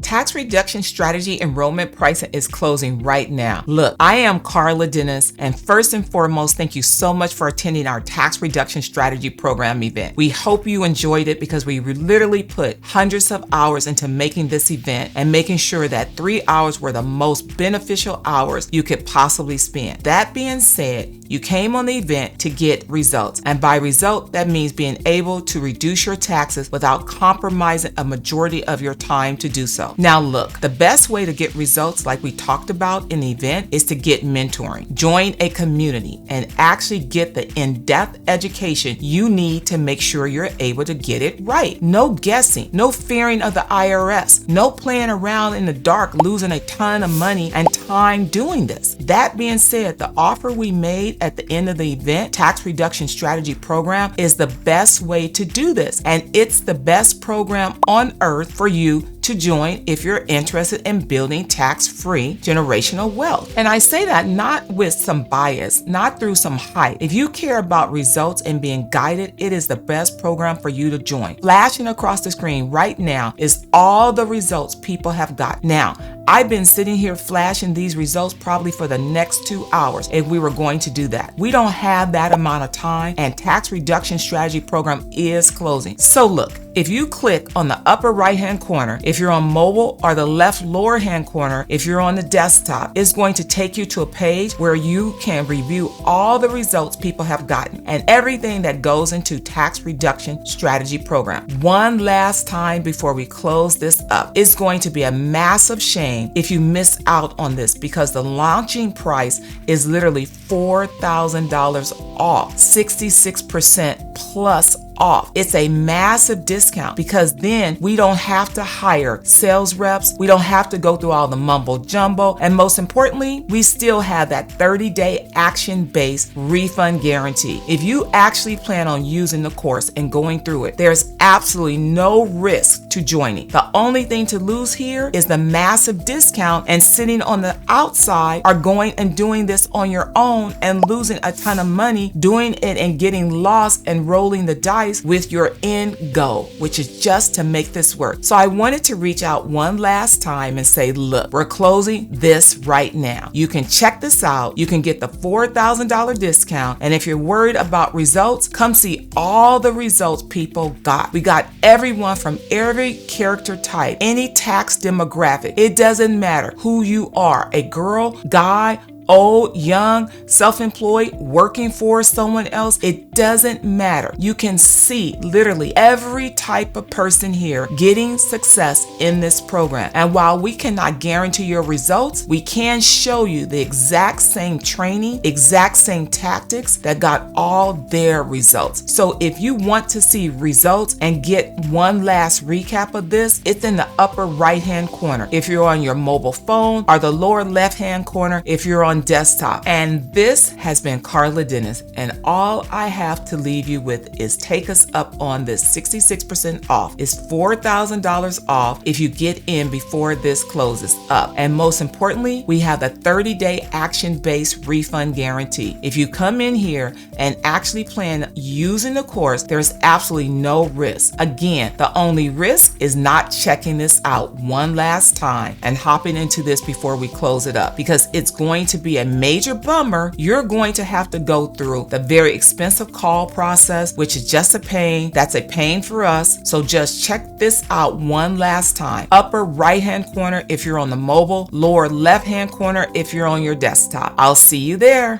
Tax reduction strategy enrollment pricing is closing right now. Look, I am Carla Dennis, and first and foremost, thank you so much for attending our tax reduction strategy program event. We hope you enjoyed it because we literally put hundreds of hours into making this event and making sure that 3 hours were the most beneficial hours you could possibly spend. That being said, you came on the event to get results, and by result, that means being able to reduce your taxes without compromising a majority of your time to do so. Now look, the best way to get results like we talked about in the event is to get mentoring. Join a community and actually get the in-depth education you need to make sure you're able to get it right. No guessing, no fearing of the IRS, no playing around in the dark, losing a ton of money and time doing this. That being said, the offer we made at the end of the event, Tax Reduction Strategy Program, is the best way to do this. And it's the best program on earth for you to join if you're interested in building tax-free generational wealth. And I say that not with some bias, not through some hype. If you care about results and being guided, it is the best program for you to join. Flashing across the screen right now is all the results people have got. Now, I've been sitting here flashing these results probably for the next 2 hours if we were going to do that. We don't have that amount of time, and Tax Reduction Strategy Program is closing. So look, if you click on the upper right-hand corner, if you're on mobile, or the left lower-hand corner, if you're on the desktop, it's going to take you to a page where you can review all the results people have gotten and everything that goes into Tax Reduction Strategy Program. One last time before we close this up, it's going to be a massive shame if you miss out on this because the launching price is literally $4,000 off, 66% plus off. It's a massive discount because then we don't have to hire sales reps. We don't have to go through all the mumbo jumbo. And most importantly, we still have that 30-day action-based refund guarantee. If you actually plan on using the course and going through it, there's absolutely no risk to joining. The only thing to lose here is the massive discount and sitting on the outside or going and doing this on your own and losing a ton of money doing it and getting lost and rolling the dice with your end goal, which is just to make this work. So I wanted to reach out one last time and say, look, we're closing this right now. You can check this out. You can get the $4,000 discount. And if you're worried about results, come see all the results people got. We got everyone from every character type, any tax demographic. It doesn't matter who you are, a girl, guy, old, young, self-employed, working for someone else, it doesn't matter. You can see literally every type of person here getting success in this program. And while we cannot guarantee your results, we can show you the exact same training, exact same tactics that got all their results. So if you want to see results and get one last recap of this, it's in the upper right-hand corner. If you're on your mobile phone, or the lower left-hand corner if you're on desktop. And this has been Carla Dennis, and all I have to leave you with is take us up on this 66% off. It's $4,000 off if you get in before this closes up. And most importantly, we have the 30-day action-based refund guarantee. If you come in here and actually plan using the course, there's absolutely no risk. Again, the only risk is not checking this out one last time and hopping into this before we close it up, because it's going to be a major bummer. You're going to have to go through the very expensive call process, which is just a pain. That's a pain for us. So just check this out one last time. Upper right-hand corner if you're on the mobile, lower left-hand corner if you're on your desktop. I'll see you there.